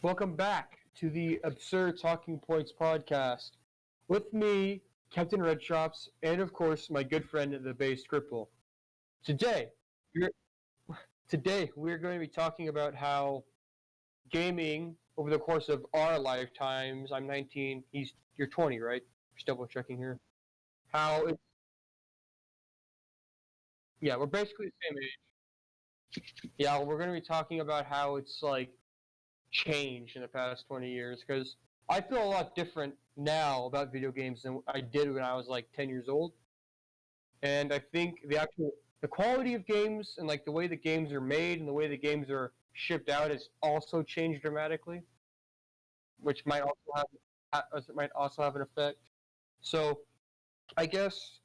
Welcome back to the Absurd Talking Points podcast. With me, Captain Red Shops, and of course, my good friend, the Base Cripple. Today, we're, today we're going to be talking about how gaming over the course of our lifetimes. I'm 19. You're 20, right? Just double checking here. How it's Yeah, we're basically the same age. Yeah, we're going to be talking about how it's like changed in the past 20 years because I feel a lot different now about video games than I did when I was like 10 years old. And I think the quality of games and like the way the games are made and the way the games are shipped out has also changed dramatically, which might also have an effect. So I guess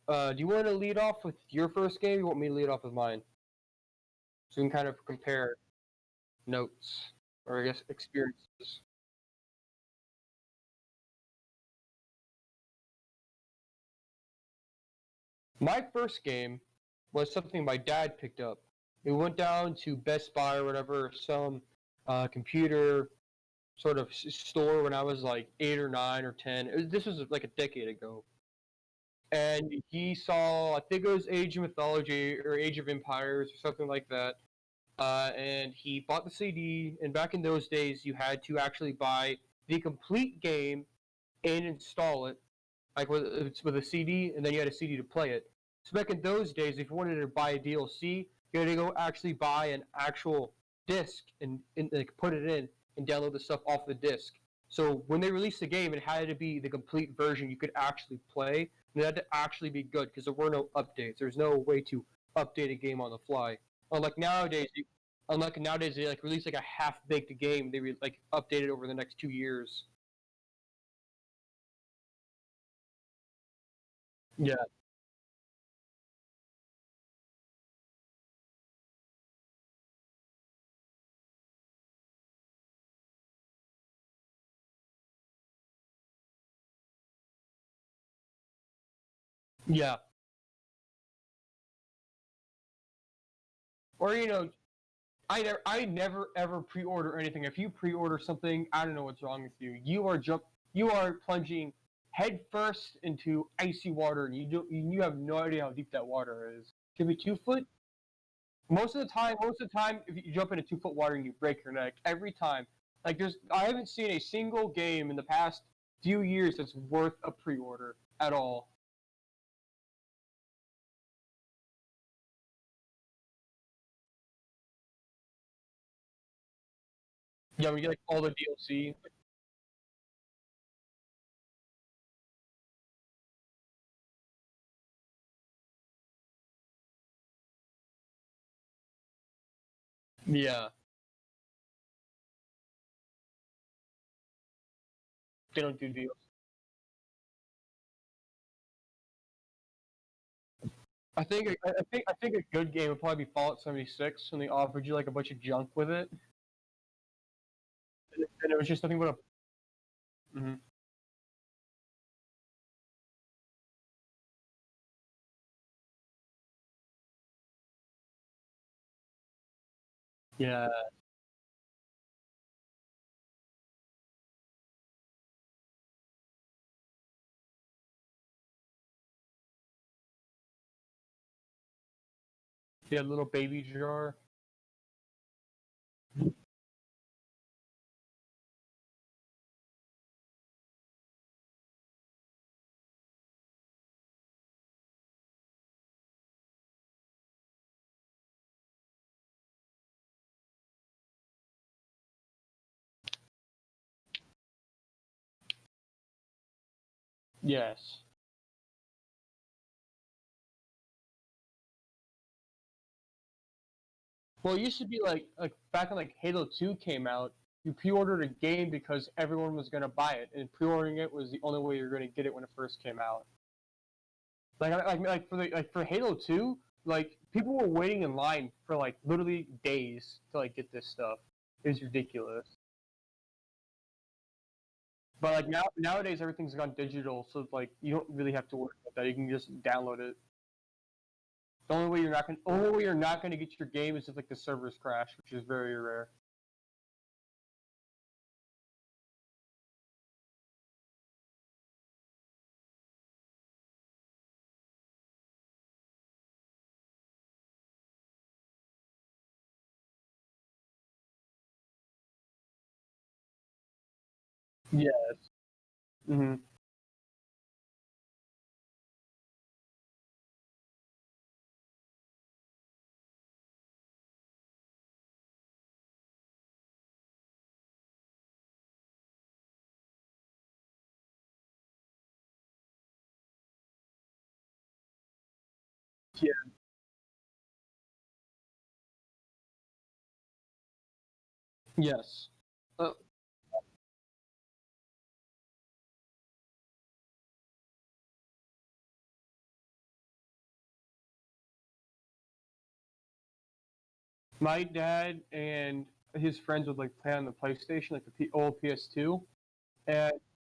do you want to lead off with your first game? Or you want me to lead off with mine, so we can kind of compare notes or I guess experiences. My first game was something my dad picked up. We went down to Best Buy or whatever, some computer sort of store when I was like 8 or 9 or 10. This was like a decade ago. And he saw, I think it was Age of Mythology or Age of Empires or something like that. And he bought the CD. And back in those days, you had to actually buy the complete game and install it like with a CD, and then you had a CD to play it. So back in those days, if you wanted to buy a DLC, you had to go actually buy an actual disc and like put it in and download the stuff off the disc. So when they released the game, it had to be the complete version you could actually play, and it had to actually be good because there were no updates. There's no way to update a game on the fly. Unlike nowadays, they like release like a half baked game. Like update it over the next 2 years. Yeah, yeah. Or I never ever pre-order anything. If you pre-order something, I don't know what's wrong with you. You are plunging head first into icy water, and you have no idea how deep that water is. Could be 2 foot. Most of the time, if you jump into 2 foot water and you break your neck every time. Like I haven't seen a single game in the past few years that's worth a pre-order at all. Yeah, we get like all the DLC. Yeah, they don't do deals. I think a good game would probably be Fallout 76, and they offered you like a bunch of junk with it, and it was just nothing but a. Mhm. Yeah, yeah, little baby jar. Yes. Well, it used to be like back when like Halo 2 came out, you pre-ordered a game because everyone was gonna buy it, and pre-ordering it was the only way you're gonna get it when it first came out. Like for Halo 2, like people were waiting in line for like literally days to like get this stuff. It was ridiculous. But like nowadays everything's gone digital, so like you don't really have to worry about that. You can just download it. Only way you're not gonna get your game is if like the servers crash, which is very rare. Yes. Hmm. Yeah. Yes. Uh, my dad and his friends would like play on the PlayStation, like the old PS2. And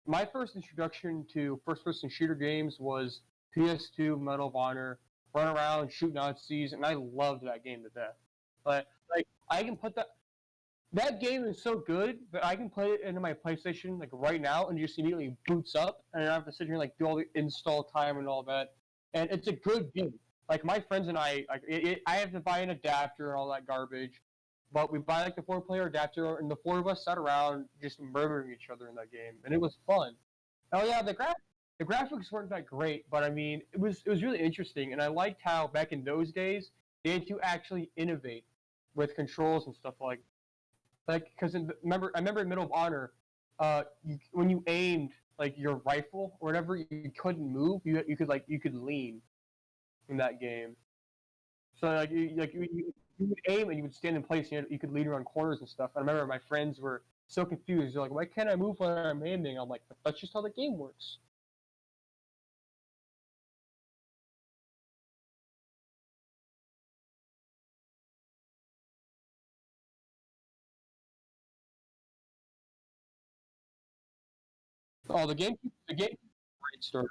my first introduction to first-person shooter games was PS2 Medal of Honor, run around, shoot Nazis, and I loved that game to death. But like, I can put that game is so good that I can play it into my PlayStation like right now and just immediately boots up, and I don't have to sit here and like do all the install time and all that. And it's a good game. Like my friends and I, like I have to buy an adapter and all that garbage, but we buy like the four-player adapter, and the four of us sat around just murdering each other in that game, and it was fun. Oh yeah, the graphics weren't that great, but I mean it was really interesting, and I liked how back in those days they had to actually innovate with controls and stuff like because I remember in Middle of Honor, when you aimed like your rifle or whatever, you couldn't move. You could lean in that game. So you would aim and you would stand in place. And you could lean around corners and stuff. I remember my friends were so confused. They're like, "Why can't I move when I'm aiming?" I'm like, "That's just how the game works." Oh, the game, great story.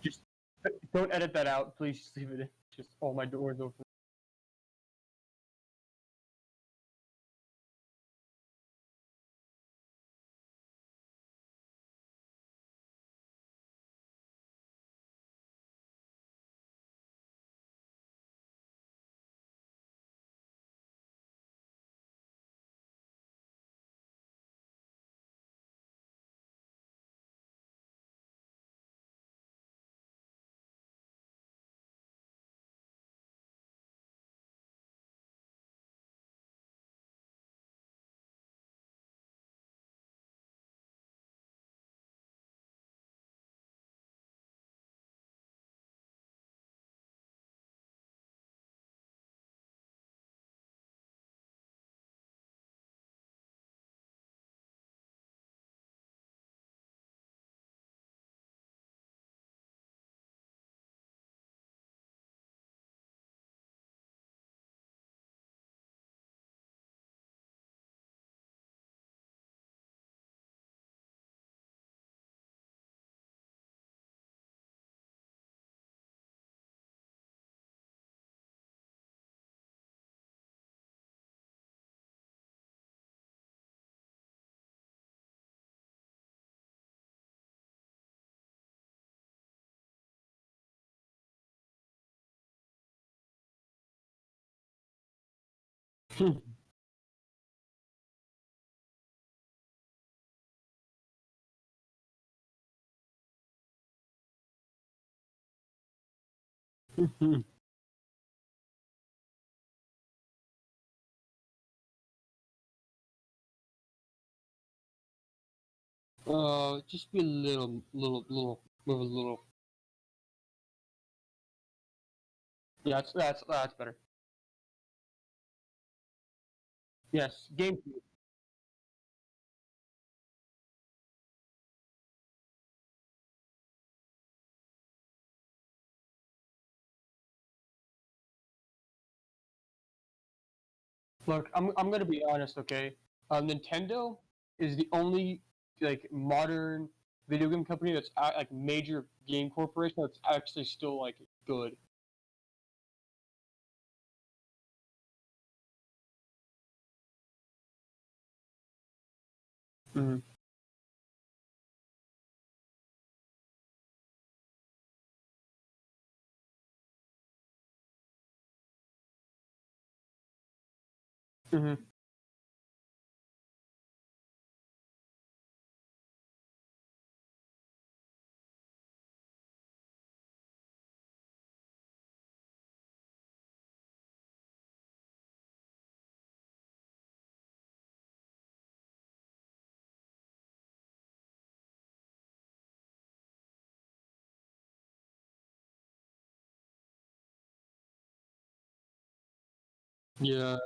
Just don't edit that out, please. Just leave it in. Just all my doors open. Just be a move a little. Yeah, that's better. Yes, GameCube. Look, I'm gonna be honest, okay? Nintendo is the only like modern video game company that's like major game corporation that's actually still like good. Mm-hmm. Mm-hmm. Yeah.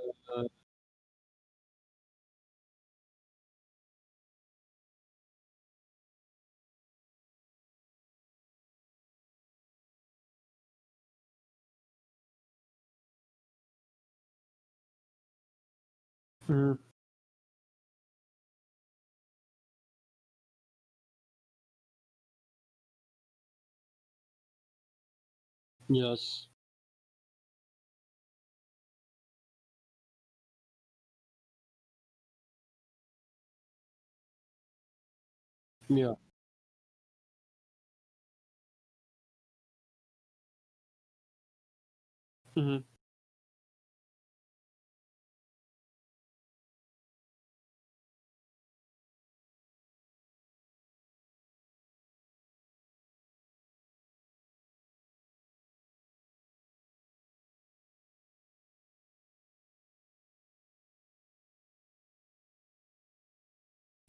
Mm-hmm. Yes. Yeah. Mm-hmm.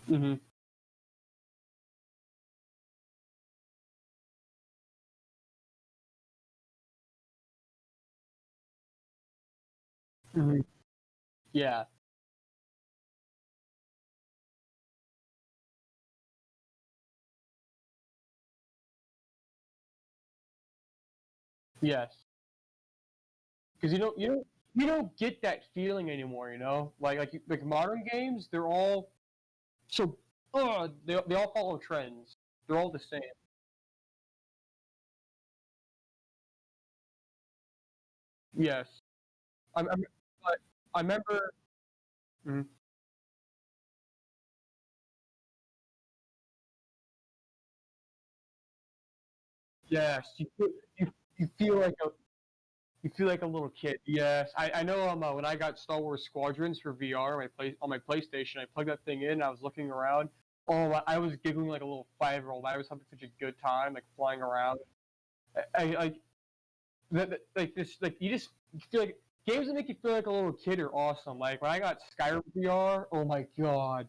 Mm-hmm. Mm-hmm. Yeah. Yes. Because you don't get that feeling anymore. Like modern games, they're all so. They all follow trends. They're all the same. Yes. But I remember. Mhm. Yes. You feel like a little kid. Yes. I know. When I got Star Wars Squadrons for VR on my PlayStation, I plugged that thing in. I was looking around. Oh, I was giggling like a little 5-year-old. I was having such a good time, like flying around. Like like this, like you feel like games that make you feel like a little kid are awesome. Like when I got Skyrim VR, oh my god!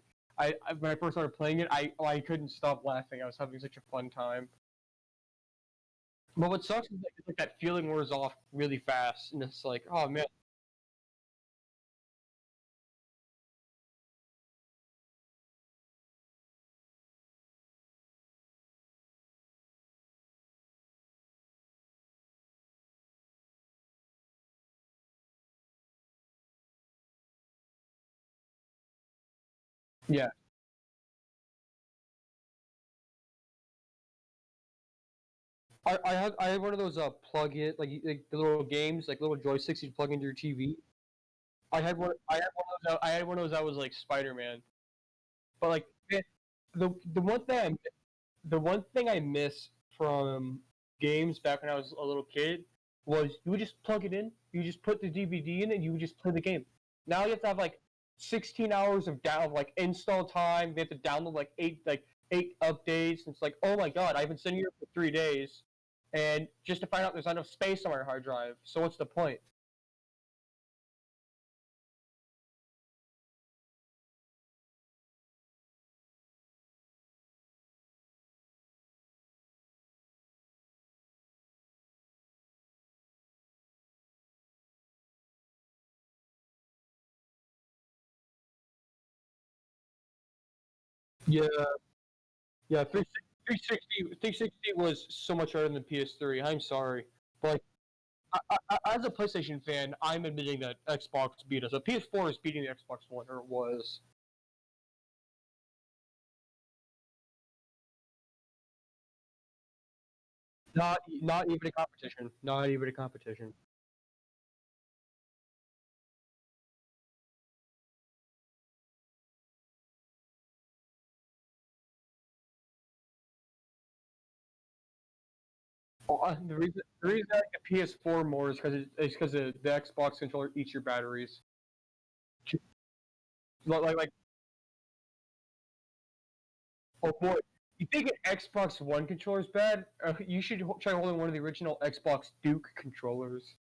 When I first started playing it, I couldn't stop laughing. I was having such a fun time. But what sucks is like that feeling wears off really fast, and it's like, oh man, yeah. I had one of those plug-in like the little games like little joysticks you plug into your TV. I had one of those that was like Spider-Man. But like the the one thing I the one thing I miss from games back when I was a little kid was you would just plug it in, you just put the DVD in, and you would just play the game. Now you have to have like 16 hours of like install time. They have to download like eight updates. And it's like, oh my god, I've been sitting here for 3 days, and just to find out there's not enough space on my hard drive. So what's the point? Yeah, yeah. 360 was so much better than PS3. I'm sorry, but like, as a PlayStation fan, I'm admitting that Xbox beat us. A PS4 is beating the Xbox One, or it was. Not even a competition. Not even a competition. The reason I like the PS4 more is because the Xbox controller eats your batteries. like oh boy, you think an Xbox One controller is bad? You should try holding one of the original Xbox Duke controllers.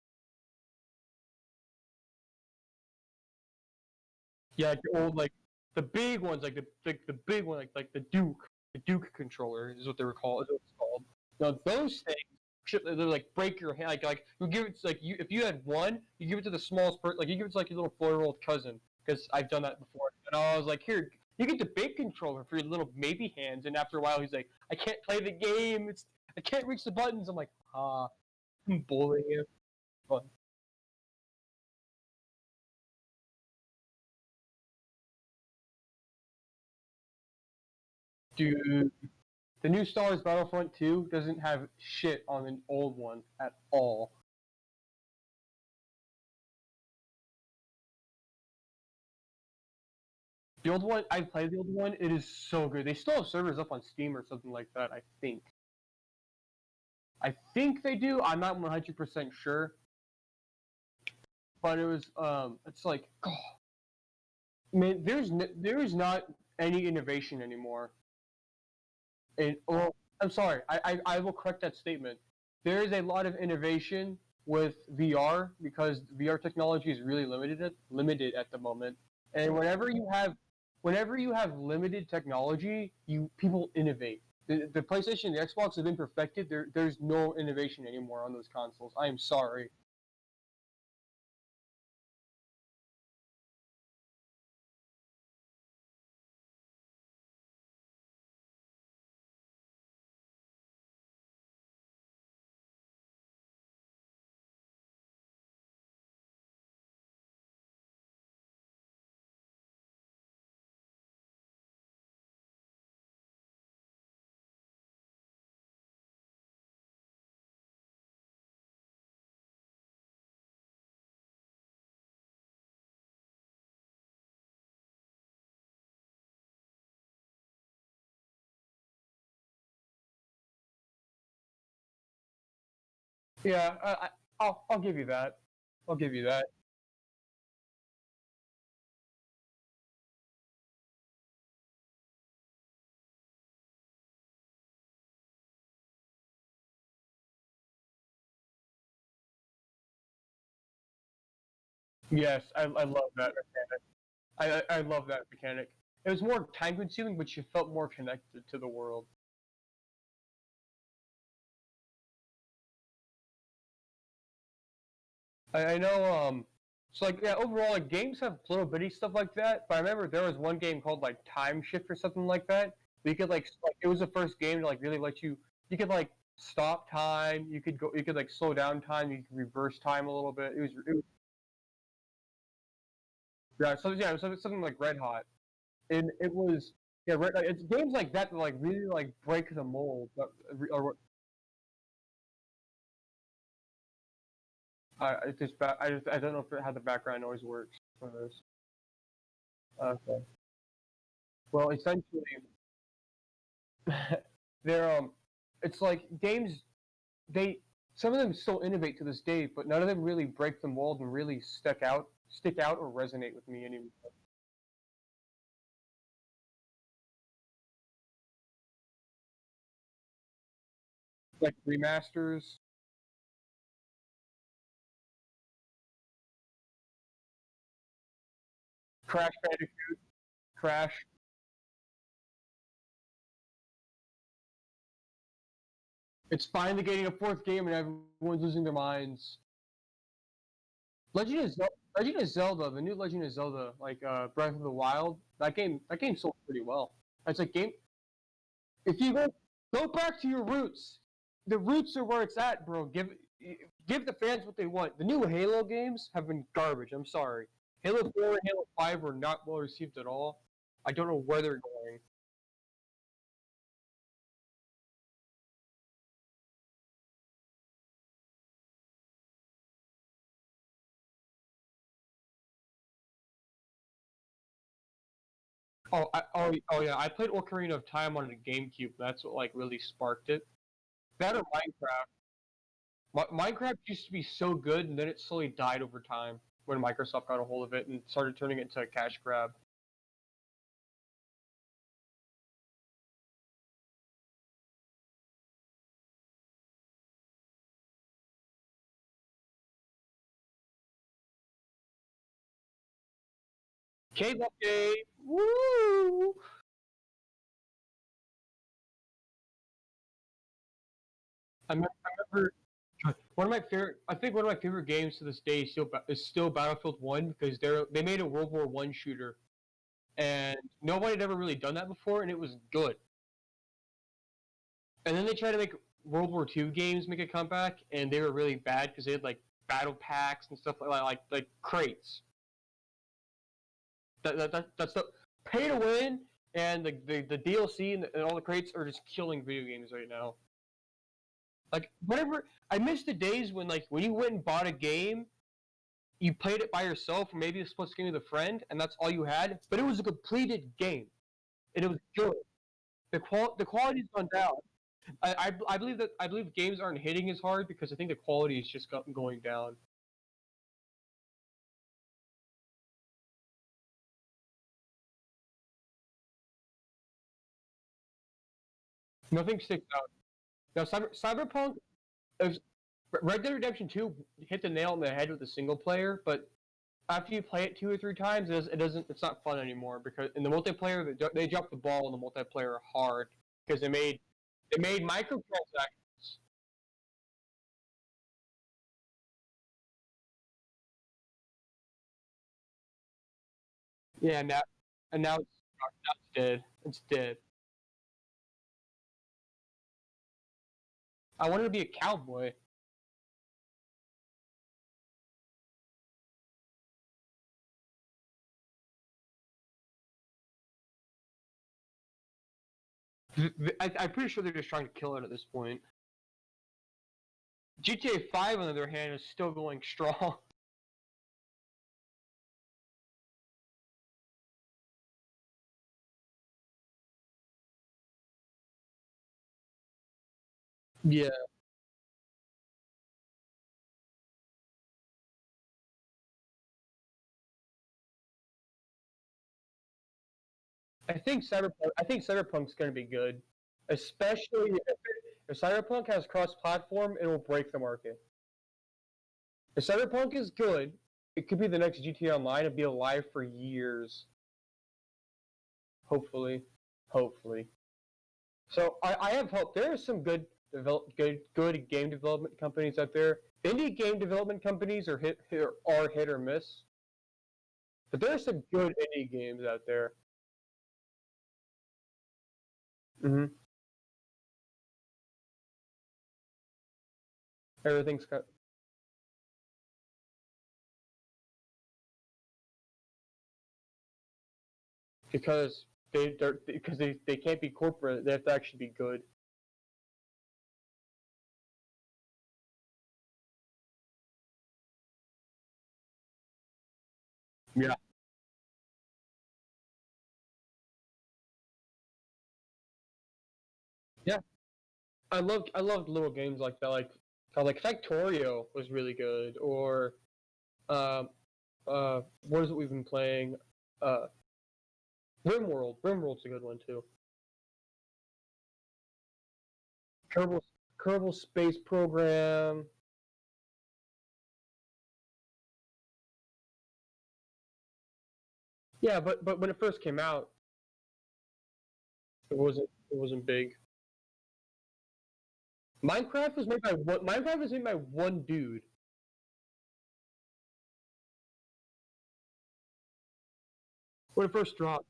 Yeah, like the old like the big ones, like the big one, like the Duke controller is what they were called. Is what it's called. Now those things, they're like break your hand. Like you give it to, like you if you had one, you give it to the smallest person. Like you give it to like your little 4-year-old cousin because I've done that before. And I was like, here, you get the big controller for your little baby hands. And after a while, he's like, I can't play the game. I can't reach the buttons. I'm like, I'm bullying him. But dude, the new Star Wars Battlefront 2 doesn't have shit on the old one at all. The old one, I played the old one. It is so good. They still have servers up on Steam or something like that. I think. I think they do. I'm not 100% sure, but it was. It's like, oh, man, there is not any innovation anymore. And oh, I'm sorry. I will correct that statement. There is a lot of innovation with VR because VR technology is really limited at the moment. And whenever you have limited technology, you people innovate. The PlayStation, the Xbox have been perfected. There's no innovation anymore on those consoles. I am sorry. Yeah, I'll give you that. I'll give you that. Yes, I love that mechanic. I love that mechanic. It was more time consuming, but you felt more connected to the world. I know. So like yeah, overall, like games have little bitty stuff like that. But I remember there was one game called like Time Shift or something like that. Where you could like it was the first game to like really let you. You could like stop time. You could go. You could like slow down time. You could reverse time a little bit. It was yeah. So it's something like Red Hot. And it was yeah. Like, it's games like that that like really like break the mold. Or I don't know if how the background noise works for this. Okay. Well, essentially, they're it's like games they some of them still innovate to this day, but none of them really break the mold and really stick out or resonate with me anymore. Like remasters, Crash Bandicoot, Crash. It's finally getting a fourth game and everyone's losing their minds. Legend of Zelda, the new Legend of Zelda, like Breath of the Wild, that game sold pretty well. It's like game if you go back to your roots. The roots are where it's at, bro. Give the fans what they want. The new Halo games have been garbage. I'm sorry. Halo 4 and Halo 5 were not well received at all. I don't know where they're going. Oh yeah, I played Ocarina of Time on the GameCube. That's what like really sparked it. That or Minecraft. Minecraft used to be so good, and then it slowly died over time when Microsoft got a hold of it and started turning it into a cash grab. K-pop game. Woo! I remember one of my favorite. I think one of my favorite games to this day is still Battlefield One because they made a World War I shooter, and nobody had ever really done that before, and it was good. And then they tried to make World War II games make a comeback, and they were really bad because they had like battle packs and stuff like crates. That's the pay to win, and the DLC and all the crates are just killing video games right now. Like whatever, I miss the days when you went and bought a game, you played it by yourself, or maybe you supposed to game with a friend, and that's all you had. But it was a completed game, and it was good. The quality's gone down. I believe games aren't hitting as hard because I think the quality is just going down. Nothing sticks out. Now, Cyberpunk, is, Red Dead Redemption 2 hit the nail on the head with the single player, but after you play it 2 or 3 times, it doesn't. It's not fun anymore because in the multiplayer they dropped the ball in the multiplayer hard because they made microtransactions. Yeah, now it's dead. It's dead. I wanted to be a cowboy. I'm pretty sure they're just trying to kill it at this point. GTA 5, on the other hand, is still going strong. Yeah, I think Cyberpunk's going to be good, especially if Cyberpunk has cross-platform. It will break the market. If Cyberpunk is good, it could be the next GTA Online and be alive for years. Hopefully, hopefully. So I have hope. There are some good game development companies out there. Indie game development companies are hit or miss, but there are some good indie games out there. Hmm. Everything's got because they can't be corporate. They have to actually be good. Yeah. Yeah. I loved little games like that. Like Factorio was really good, or um what is it we've been playing? Uh, RimWorld. RimWorld's a good one too. Kerbal Kerbal Space Program. Yeah, but when it first came out, it wasn't big. Minecraft was made by one dude when it first dropped.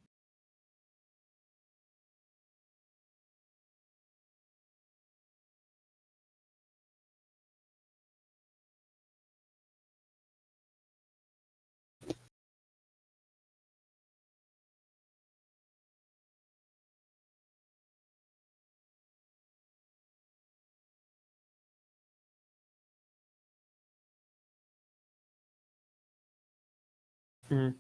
Mhm.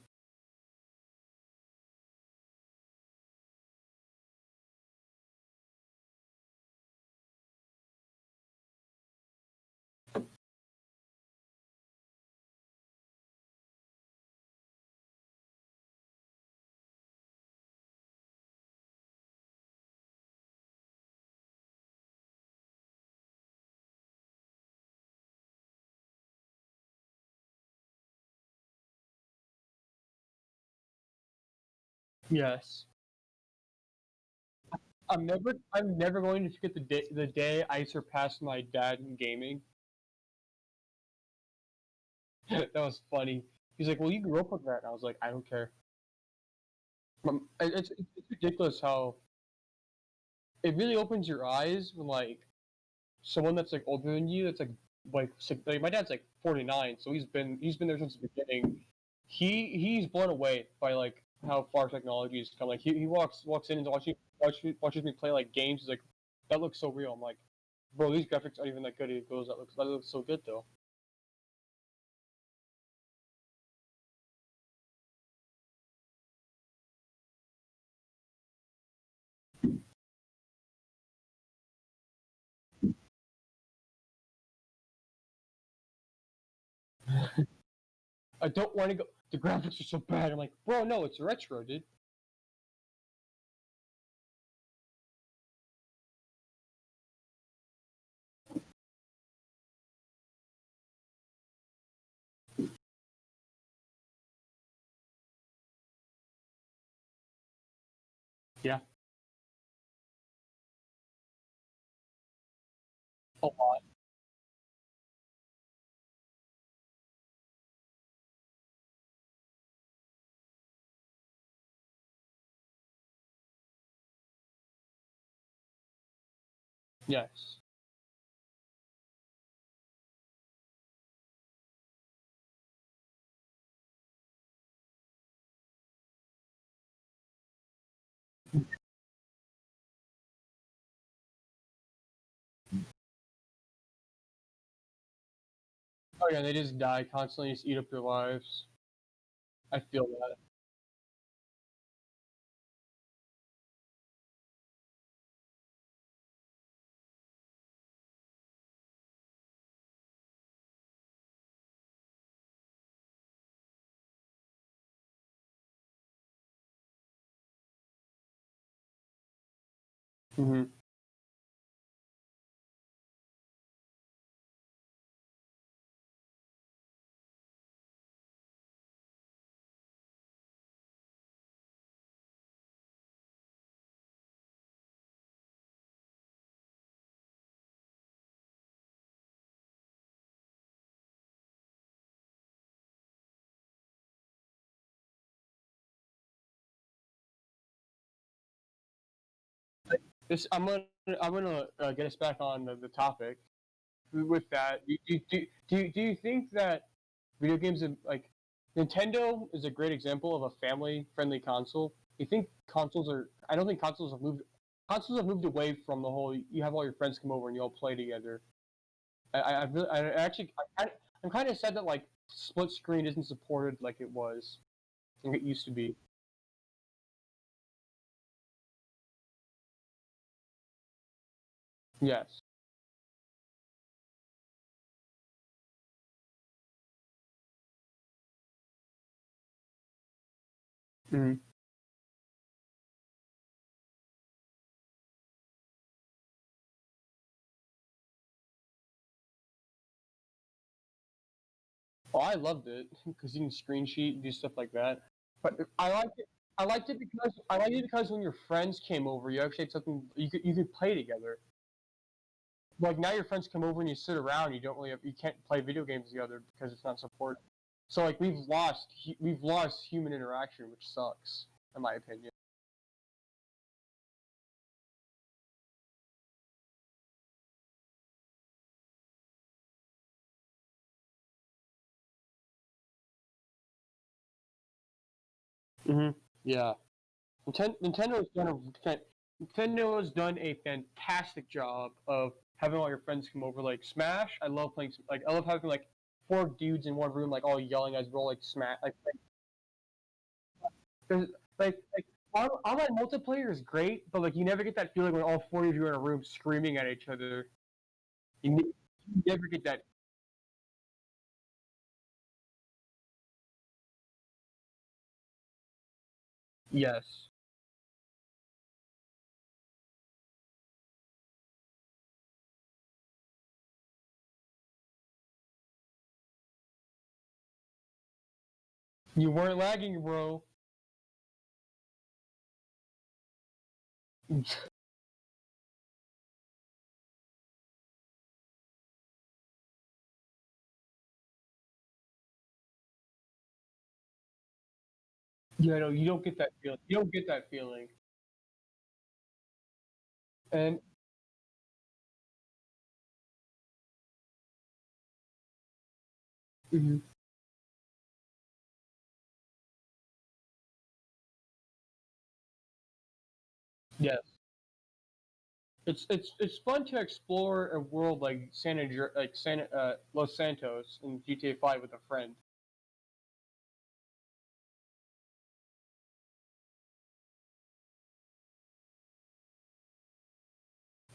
Yes. I'm never going to forget the day I surpassed my dad in gaming. That was funny. He's like, "Well, you grew up with that." And I was like, "I don't care." It's ridiculous how it really opens your eyes when like someone that's like older than you, that's like my dad's like 49, so he's been there since the beginning. He's blown away by like how far technology has come. Like he walks in and watches me play like games. He's like, that looks so real. I'm like, bro, these graphics aren't even that good. He goes, that looks so good though. I don't want to go. The graphics are so bad. I'm like, bro, no, it's retro, dude. Yeah, a lot. Yes. Oh yeah, they just die constantly, just eat up their lives. I feel that. Hmm. This I'm gonna get us back on the topic. With that, do you think that video games have, like Nintendo is a great example of a family-friendly console? You think consoles are? I don't think consoles have moved. Consoles have moved away from the whole. You have all your friends come over and you all play together. I actually I'm kind of sad that like split screen isn't supported like it was, like it used to be. Yes. Mhm. Oh, I loved it because you can screen sheet and do stuff like that. But I liked it. I liked it because when your friends came over, you actually had something you could play together. Like now, your friends come over and you sit around. You can't play video games together because it's not supported. So like we've lost human interaction, which sucks in my opinion. Hmm. Yeah, Nintendo has done a fantastic job of having all your friends come over. Like Smash, I love playing. Like I love having like four dudes in one room, like all yelling as we're all like Smash. There's, like online multiplayer is great, but like you never get that feeling when all four of you are in a room screaming at each other. You never get that. Yes. You weren't lagging, bro. Yeah, no, you don't get that feeling. You don't get that feeling. And mhm, yes, it's fun to explore a world like Los Santos in GTA 5 with a friend.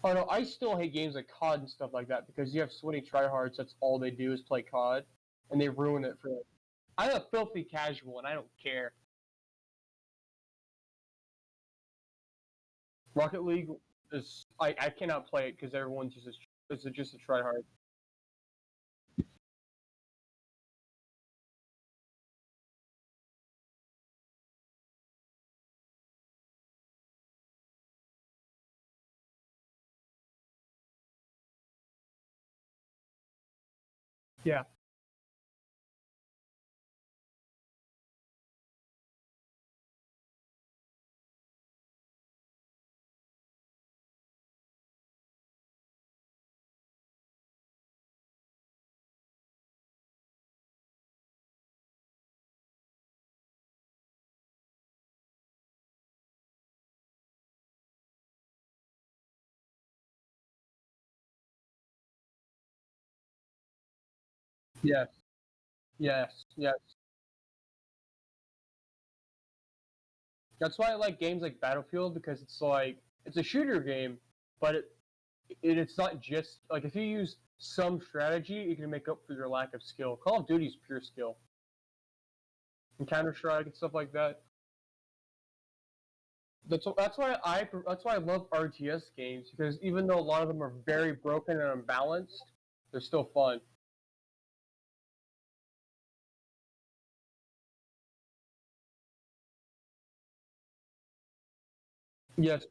Oh no, I still hate games like COD and stuff like that because you have so many tryhards. That's all they do is play COD, and they ruin it for. Like, I'm a filthy casual, and I don't care. Rocket League is I cannot play it because everyone's just a tryhard. Yeah. Yes. Yes. Yes. That's why I like games like Battlefield because it's a shooter game, but it's not just like if you use some strategy, you can make up for your lack of skill. Call of Duty is pure skill, and Counter Strike and stuff like that. That's why I love RTS games because even though a lot of them are very broken and unbalanced, they're still fun. Yes,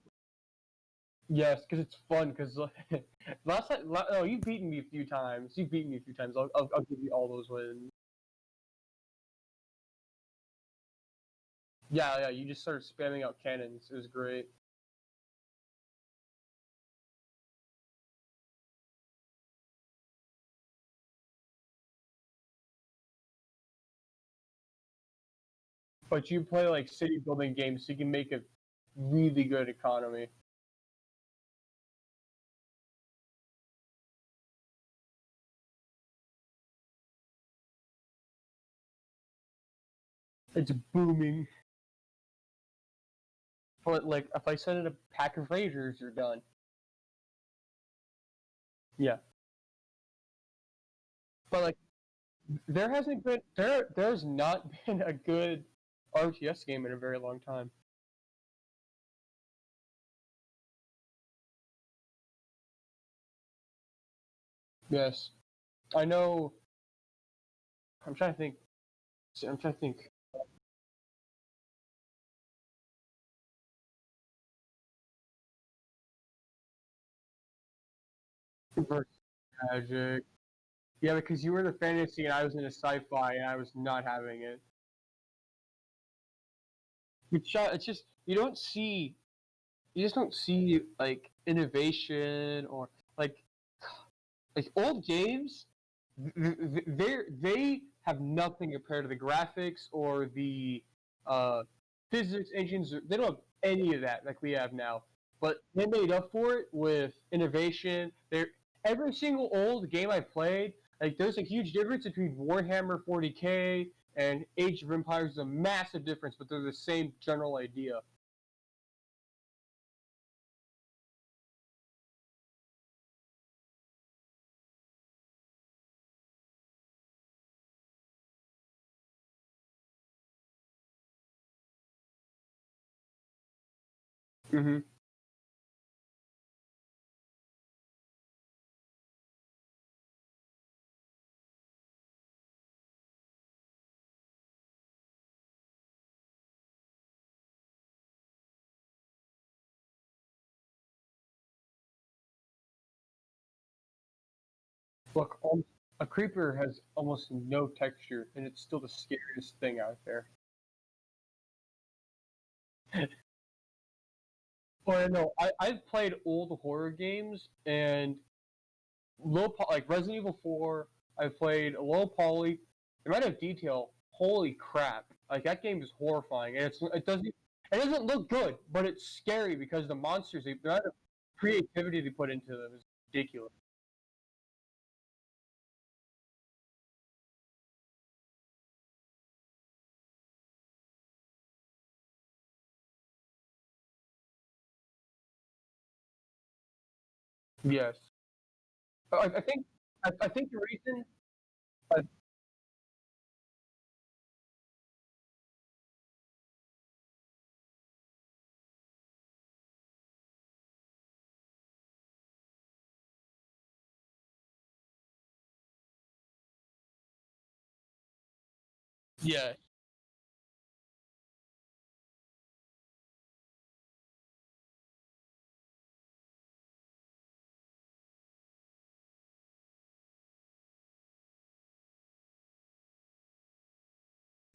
yes, because it's fun. Because oh, you've beaten me a few times. You've beaten me a few times. I'll give you all those wins. Yeah, yeah. You just started spamming out cannons. It was great. But you play like city building games, so you can make a really good economy. It's booming. But like, if I send in a pack of Rangers, you're done. Yeah. But like, there's not been a good RTS game in a very long time. Yes, I know. I'm trying to think. I'm trying to think. Versus Magic. Yeah, because you were in the fantasy and I was in a sci-fi and I was not having it. It's just you just don't see like innovation or like old games. They have nothing compared to the graphics or the uh, physics engines. They don't have any of that like we have now. But they made up for it with innovation. They're every single old game I played. Like there's a huge difference between Warhammer 40K and Age of Empires. Is a massive difference, but they're the same general idea. Mm-hmm. Look, a creeper has almost no texture, and it's still the scariest thing out there. Well, no, I've played old horror games and like Resident Evil 4. I've played low poly, amount of detail. Holy crap! Like that game is horrifying, and it doesn't look good, but it's scary because the monsters, the amount of creativity they put into them is ridiculous. Yes, I think I think the reason. Uh, yeah,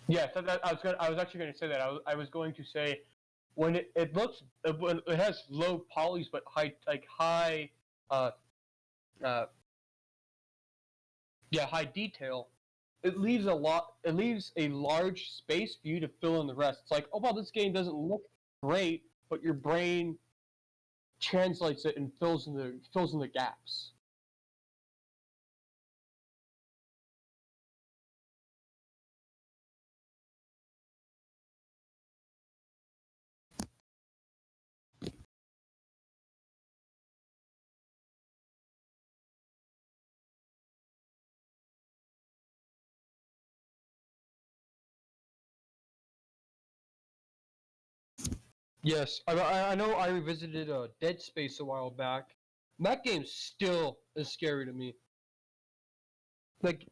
yes. I was actually going to say that. I was going to say when when it has low polys but high uh uh yeah, high detail, it leaves a large space for you to fill in the rest. It's like, oh well, this game doesn't look great, but your brain translates it and fills in the gaps. Yes, I know I revisited Dead Space a while back. That game still is scary to me. Like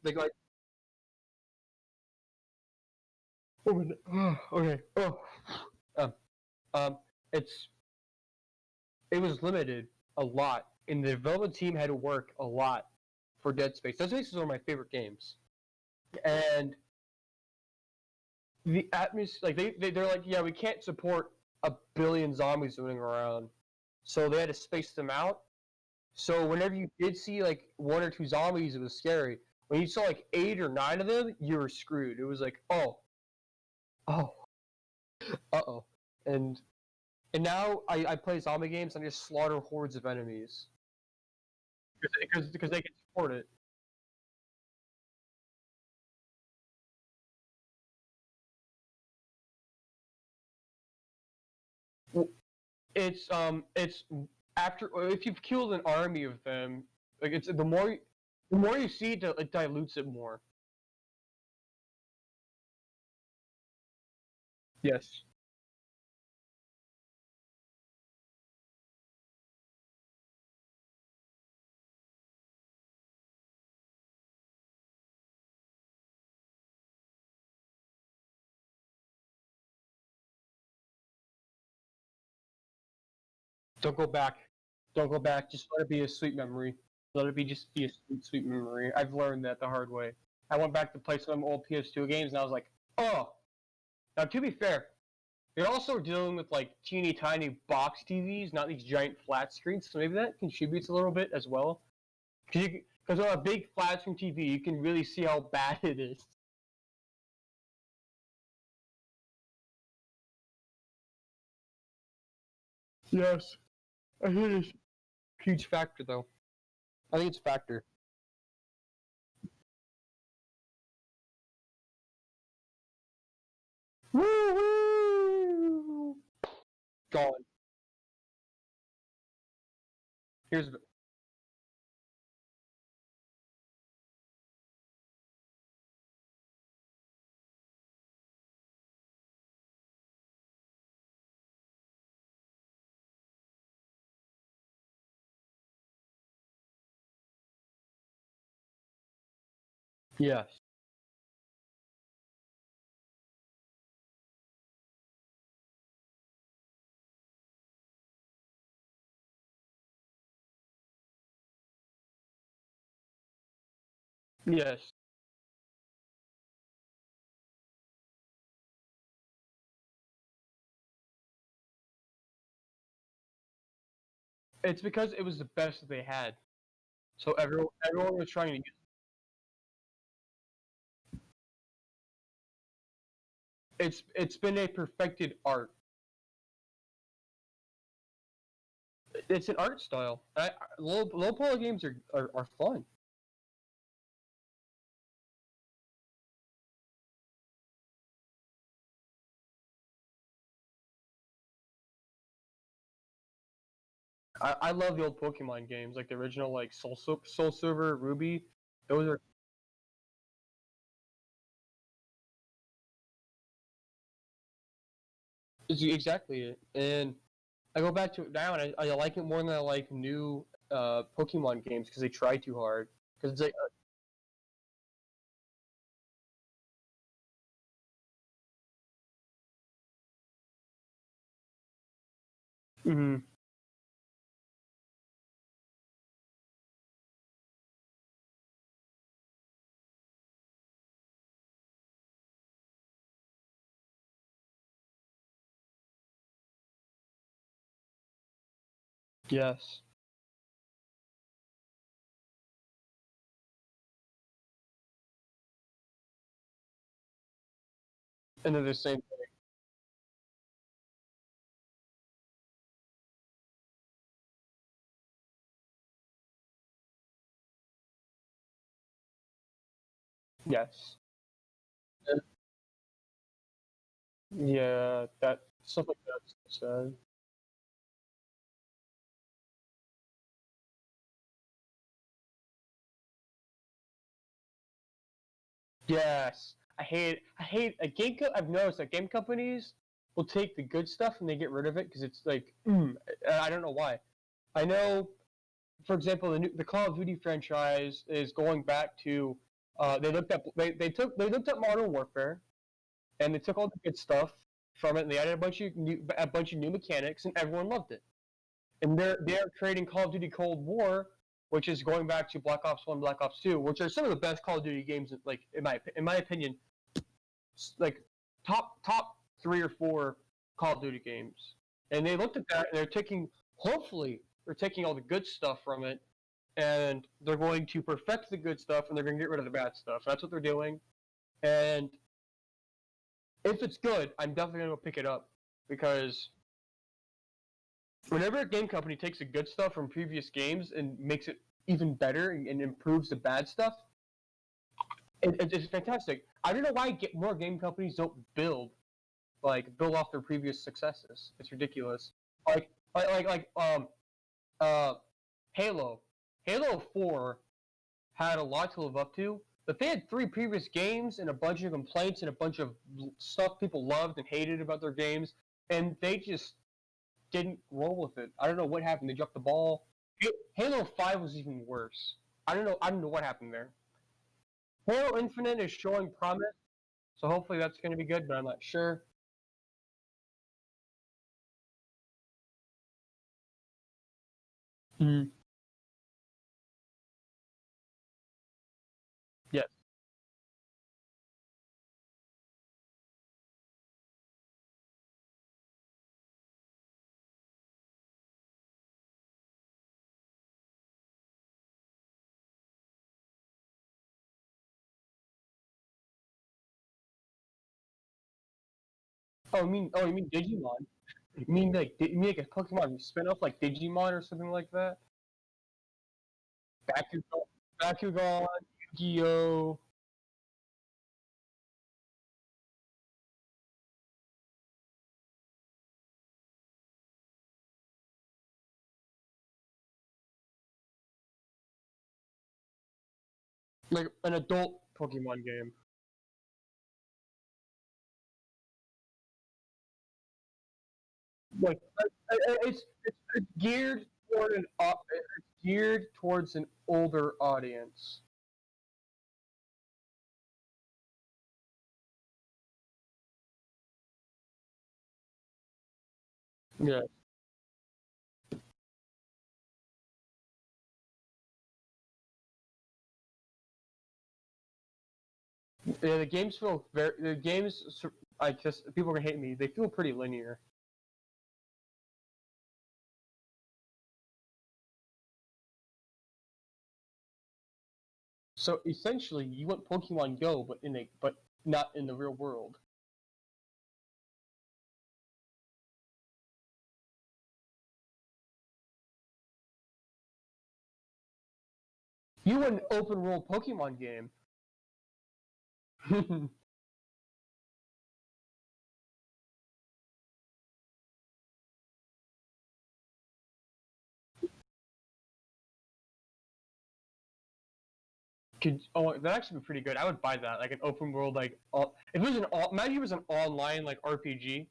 okay. Oh, um, um, it's it was limited a lot, and the development team had to work a lot for Dead Space. Dead Space is one of my favorite games, and the atmosphere, like they're like, yeah, we can't support a billion zombies running around, so they had to space them out. So whenever you did see like one or two zombies, it was scary. When you saw like 8 or 9 of them, you were screwed. It was like, oh, uh-oh, and and now I play zombie games and I just slaughter hordes of enemies because they can support it. It's after if you've killed an army of them, like it's the more you see it dilutes it more. Yes. Don't go back. Don't go back. Just let it be a sweet memory. Let it be just be a sweet, sweet memory. I've learned that the hard way. I went back to play some old PS2 games and I was like, oh. Now to be fair, they're also dealing with like teeny tiny box TVs, not these giant flat screens. So maybe that contributes a little bit as well. Because on a big flat screen TV, you can really see how bad it is. Yes, I think it's a huge factor though. I think it's a factor. Woo woo! Gone. Here's yes. Yes. It's because it was the best that they had. So everyone was trying to use it's been a perfected art. It's an art style. Low poly games are fun. I love the old Pokemon games, like the original like Soul Silver, Ruby. Those are is exactly it. And I go back to it now, and I like it more than I like new Pokemon games because they try too hard. Because it's like, mhm. Yes, and they're the same. Yes, and, yeah, that stuff like that's sad. Yes, I hate a I've noticed that game companies will take the good stuff and they get rid of it because it's like I don't know why. I know, for example, the Call of Duty franchise is going back to they looked at Modern Warfare and they took all the good stuff from it and they added a bunch of new mechanics and everyone loved it. And they're creating Call of Duty Cold War, which is going back to Black Ops One, Black Ops Two, which are some of the best Call of Duty games. Like in my opinion, like top three or four Call of Duty games. And they looked at that and they're taking hopefully they're taking all the good stuff from it and they're going to perfect the good stuff and they're going to get rid of the bad stuff. That's what they're doing. And if it's good, I'm definitely going to pick it up because whenever a game company takes the good stuff from previous games and makes it even better and improves the bad stuff, it's fantastic. I don't know why more game companies don't build off their previous successes. It's ridiculous. Like like uh Halo. Halo 4 had a lot to live up to, but they had three previous games and a bunch of complaints and a bunch of stuff people loved and hated about their games, and they just didn't roll with it. I don't know what happened. They dropped the ball. Halo 5 was even worse. I don't know what happened there. Halo Infinite is showing promise, so hopefully that's going to be good, but I'm not sure. Mm. Yes. Oh, you mean Digimon? You mean like a Pokemon spin-off like Digimon or something like that? Bakugan, Bakugan, Yu-Gi-Oh, like an adult Pokemon game. Like it's geared toward it's geared towards an older audience. Yeah. Yeah, the games feel very. The games, I just people are gonna hate me. They feel pretty linear. So essentially, you want Pokemon Go, but not in the real world. You want an open world Pokemon game. That actually be pretty good. I would buy that, like an open world, like if it was imagine it was an online like RPG.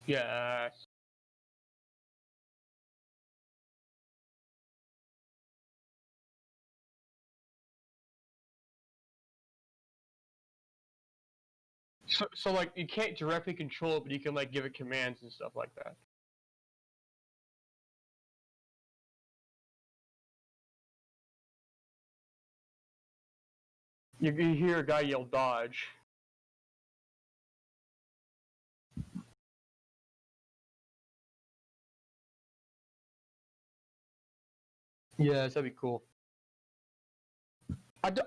Yeah. So like you can't directly control it, but you can like give it commands and stuff like that. You hear a guy yell dodge. Yeah, that'd be cool. I do,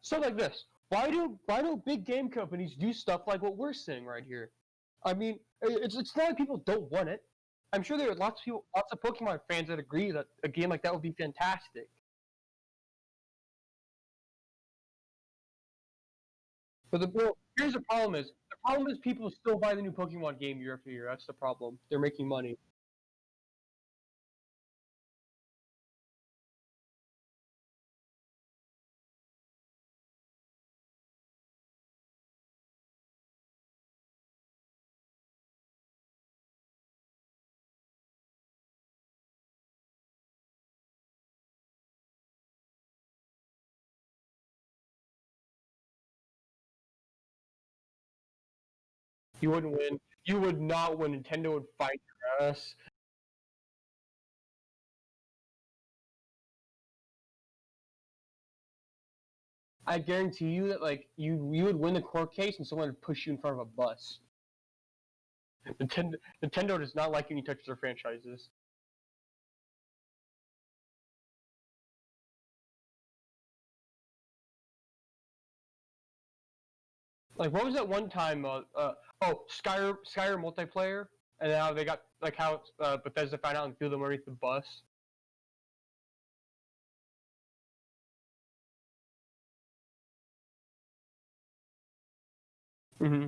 so like this. Why do big game companies do stuff like what we're seeing right here? I mean, it's not like people don't want it. I'm sure there are lots of people, lots of Pokemon fans that agree that a game like that would be fantastic. But here's the problem is people still buy the new Pokemon game year after year. That's the problem. They're making money. You wouldn't win. You would not win. Nintendo would fight your ass. I guarantee you that like you would win the court case and someone would push you in front of a bus. Nintendo does not like when you touch their franchises. Like what was that one time? Skyrim multiplayer, and now they got like how Bethesda found out and threw them underneath the bus. Hmm.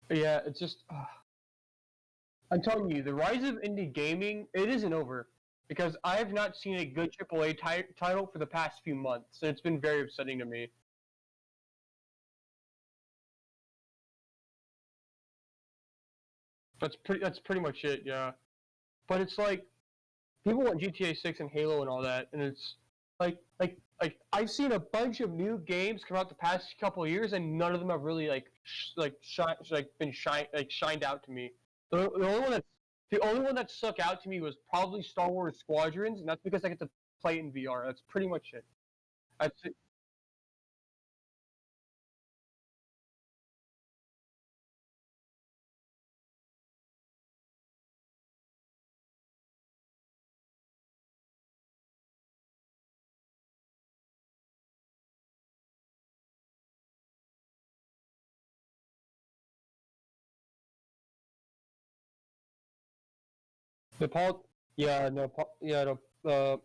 Yeah, it's just I'm telling you, the rise of indie gaming it isn't over because I have not seen a good AAA title for the past few months, and it's been very upsetting to me. That's pretty much it. Yeah, but it's like people want GTA 6 and Halo and all that, and it's like I've seen a bunch of new games come out the past couple of years, and none of them have really shined out to me. The only one that stuck out to me was probably Star Wars Squadrons, and that's because I get to play it in VR. That's pretty much it. That's it. The Paul, yeah, no, yeah, no,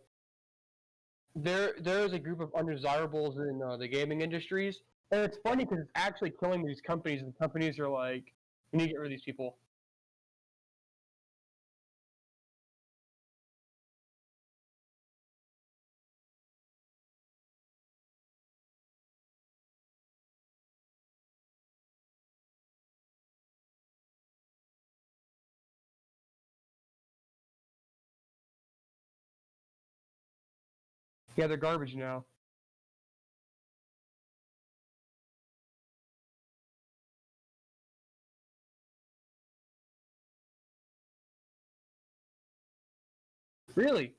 there is a group of undesirables in the gaming industries, and it's funny because it's actually killing these companies, and companies are like, we need to get rid of these people. Yeah, they're garbage now. Really?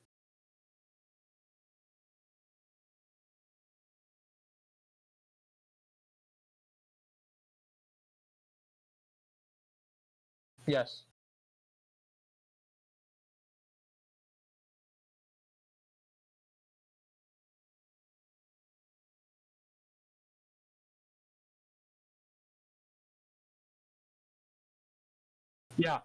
Yes. Yeah.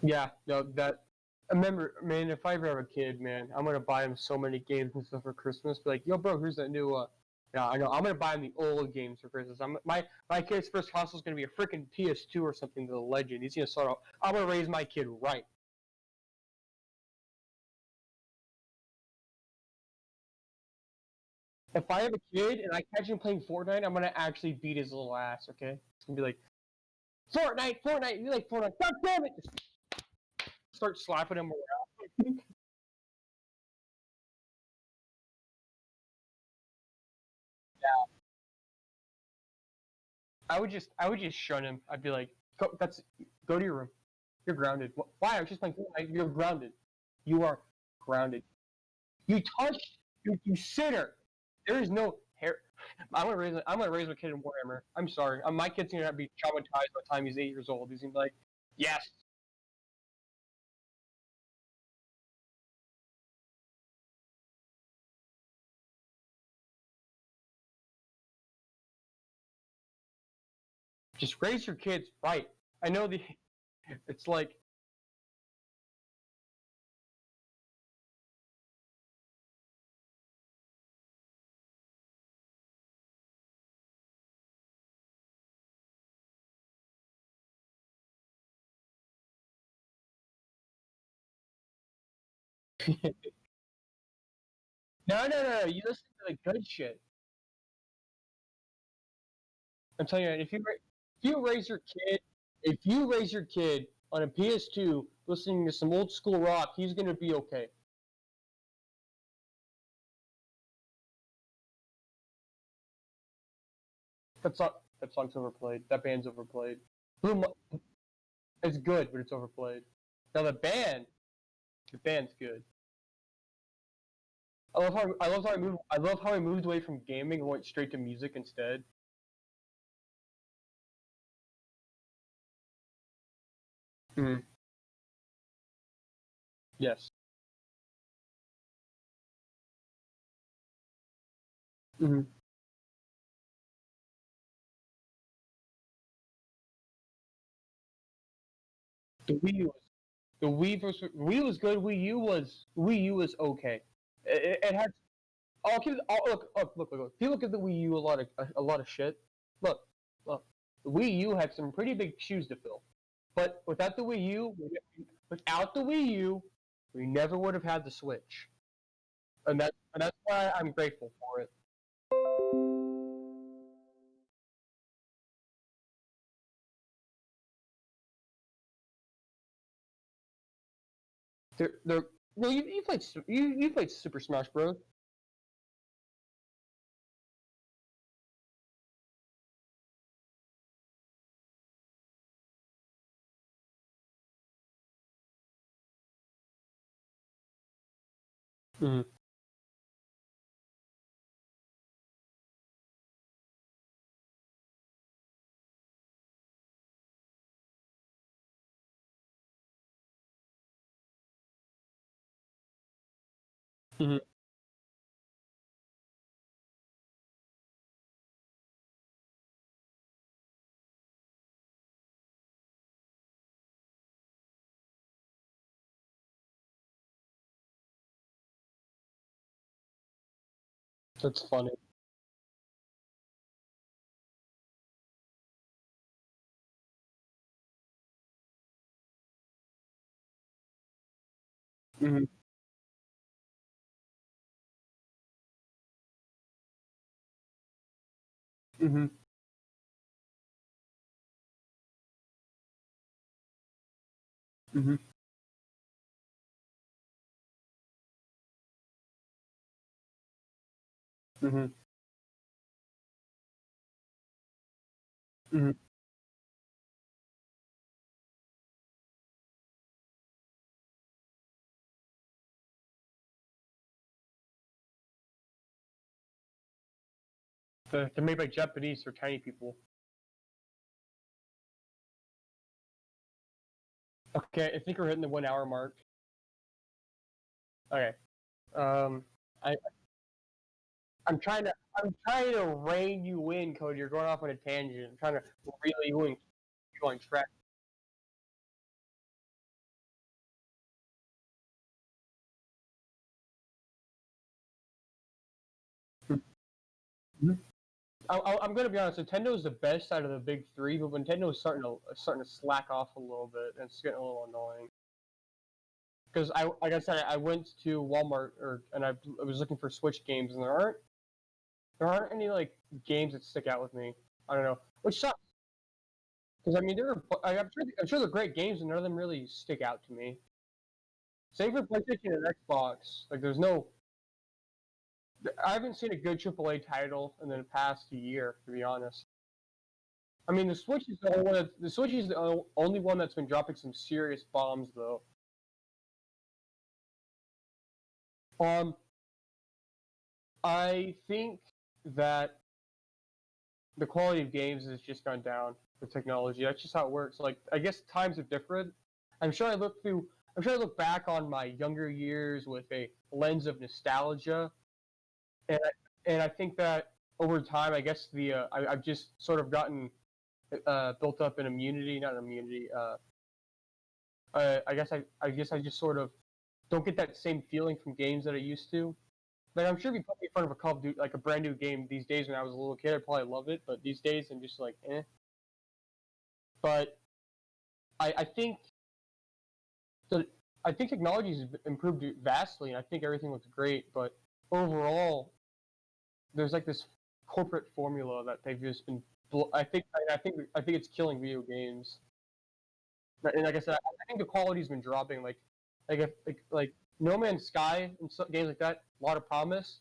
Yeah. No, that. I remember, man. If I ever have a kid, man, I'm gonna buy him so many games and stuff for Christmas. Be like, yo, bro, here's that new. Yeah, I know. I'm gonna buy him the old games for Christmas. My kid's first console is gonna be a freaking PS2 or something. The Legend. He's gonna start off. I'm gonna raise my kid right. If I have a kid and I catch him playing Fortnite, I'm gonna actually beat his little ass. Okay? It's gonna be like, Fortnite, Fortnite. You like Fortnite? God damn it! Just start slapping him around. I would just shun him. I'd be like, go to your room. You're grounded. Why? I was just playing Fortnite. You're grounded. You are grounded. You touched. You sinner. There is no hair. I'm gonna raise my kid in Warhammer. I'm sorry. My kid's gonna be traumatized by the time he's 8 years old. He's gonna be like, yes. Just raise your kids right. I know the. It's like. No, no, no. You listen to the good shit. I'm telling you, if you raise your kid on a PS2 listening to some old school rock, he's gonna be okay. That song's overplayed. That band's overplayed. Blue, it's good, but it's overplayed. Now the band's good. I love how I moved away from gaming and went straight to music instead. Mm-hmm. Yes. Mm-hmm. The Wii U was the Wii was good. Wii U was okay. It had. Look. People give the Wii U a lot of shit. Look, look. The Wii U had some pretty big shoes to fill. But without the Wii U, we never would have had the Switch, and that's why I'm grateful for it. They're no, you played Super Smash Bros. Mm-hmm. Mm-hmm. That's funny. Mm-hmm. Mhm. Mhm. Mhm. Mhm. They're made by Japanese. They're tiny people. Okay, I think we're hitting the 1 hour mark. Okay. Um, I I'm trying to rein you in, Cody. You're going off on a tangent. I'm trying to reel you in, keep you on track. Mhm. I'm gonna be honest. Nintendo's the best out of the big three, but Nintendo's starting to slack off a little bit, and it's getting a little annoying. Because like I said, I went to Walmart I was looking for Switch games, and there aren't any like games that stick out with me. I don't know, which sucks. Because I mean, I'm sure they're great games, and none of them really stick out to me. Same for PlayStation and Xbox. Like, I haven't seen a good AAA title in the past year, to be honest. I mean, the Switch is the only one that's been dropping some serious bombs, though. Um, I think that the quality of games has just gone down with technology. That's just how it works. Like, I guess times are different. I'm sure I look through. I'm sure I look back on my younger years with a lens of nostalgia, and I think that over time, I guess I've just sort of gotten built up an immunity, not an immunity. I guess I just sort of don't get that same feeling from games that I used to. Like, I'm sure if you put me in front of a Call of Duty, like a brand new game these days when I was a little kid, I'd probably love it. But these days, I'm just like, eh. But I think that I think technology has improved vastly, and I think everything looks great. But overall, there's like this corporate formula that they've just been. I think it's killing video games. And like I said, I think the quality's been dropping. Like No Man's Sky and games like that, a lot of promise.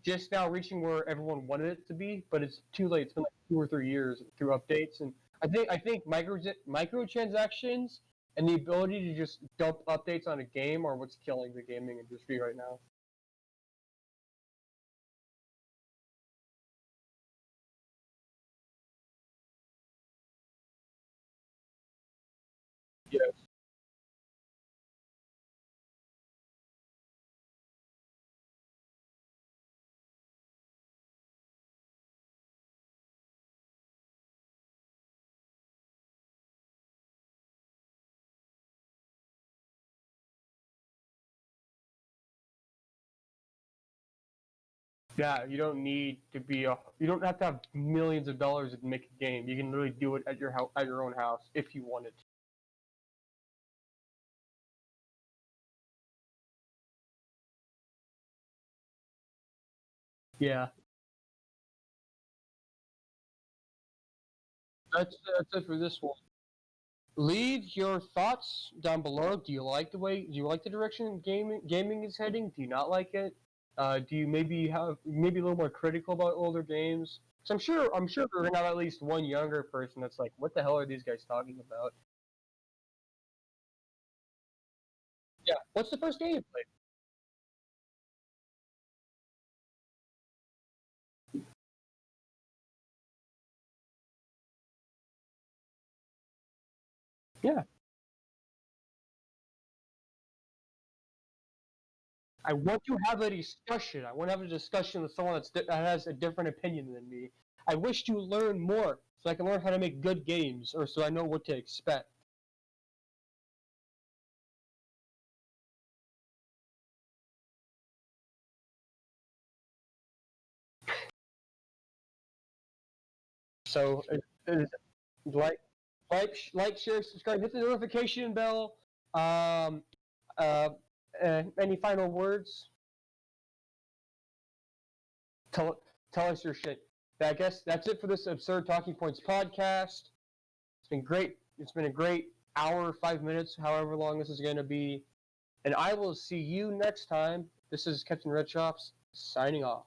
Just now reaching where everyone wanted it to be, but it's too late. It's been like 2 or 3 years through updates, and I think microtransactions and the ability to just dump updates on a game are what's killing the gaming industry right now. Yeah. Yeah, you don't have to have millions of dollars to make a game. You can literally do it at your house, at your own house, if you wanted to. Yeah, that's it for this one. Leave your thoughts down below. Do you like the direction gaming is heading? Do you not like it? Do you maybe a little more critical about older games? So I'm sure we're gonna have at least one younger person that's like, what the hell are these guys talking about? Yeah. What's the first game you played? Yeah. I want to have a discussion. I want to have a discussion with someone that has a different opinion than me. I wish to learn more so I can learn how to make good games, or so I know what to expect. So, like, share, subscribe, hit the notification bell. Um, uh, any final words? Tell tell us your shit. I guess that's it for this Absurd Talking Points podcast. It's been great. It's been a great hour, 5 minutes, however long this is going to be. And I will see you next time. This is Captain Red Shops signing off.